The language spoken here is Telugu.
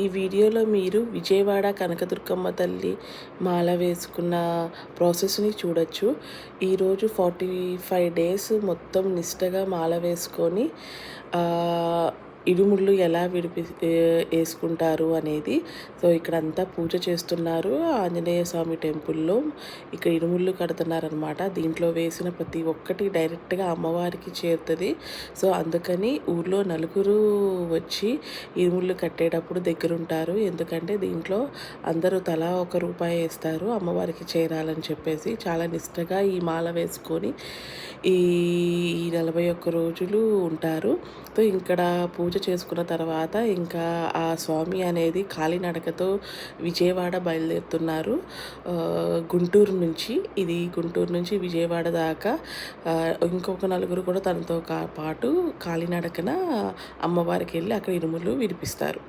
ఈ వీడియోలో మీరు విజయవాడ కనకదుర్గమ్మ తల్లి మాల వేసుకున్న ప్రాసెస్ని చూడొచ్చు. ఈరోజు 45 డేస్ మొత్తం నిష్టగా మాల వేసుకొని ఇరుముళ్ళు ఎలా వేసుకుంటారు అనేది. సో ఇక్కడంతా పూజ చేస్తున్నారు ఆంజనేయ స్వామి టెంపుల్లో. ఇక్కడ ఇరుముళ్ళు కడుతున్నారనమాట. దీంట్లో వేసిన ప్రతి ఒక్కటి డైరెక్ట్గా అమ్మవారికి చేరుతుంది. సో అందుకని ఊర్లో నలుగురు వచ్చి ఇరుముళ్ళు కట్టేటప్పుడు దగ్గరుంటారు. ఎందుకంటే దీంట్లో అందరూ తలా ₹1 వేస్తారు అమ్మవారికి చేరాలని చెప్పేసి. చాలా నిష్టగా ఈ మాల వేసుకొని ఈ 41 రోజులు ఉంటారు. సో ఇక్కడ పూజ చేసుకున్న తర్వాత ఇంకా ఆ స్వామి అనేది కాలినడకతో విజయవాడ బయలుదేరుతున్నారు. గుంటూరు నుంచి, ఇది గుంటూరు నుంచి విజయవాడ దాకా ఇంకొక నలుగురు కూడా తనతో పాటు కాలినడకన అమ్మవారికి వెళ్ళి అక్కడ ఇరుములు విడిపిస్తారు.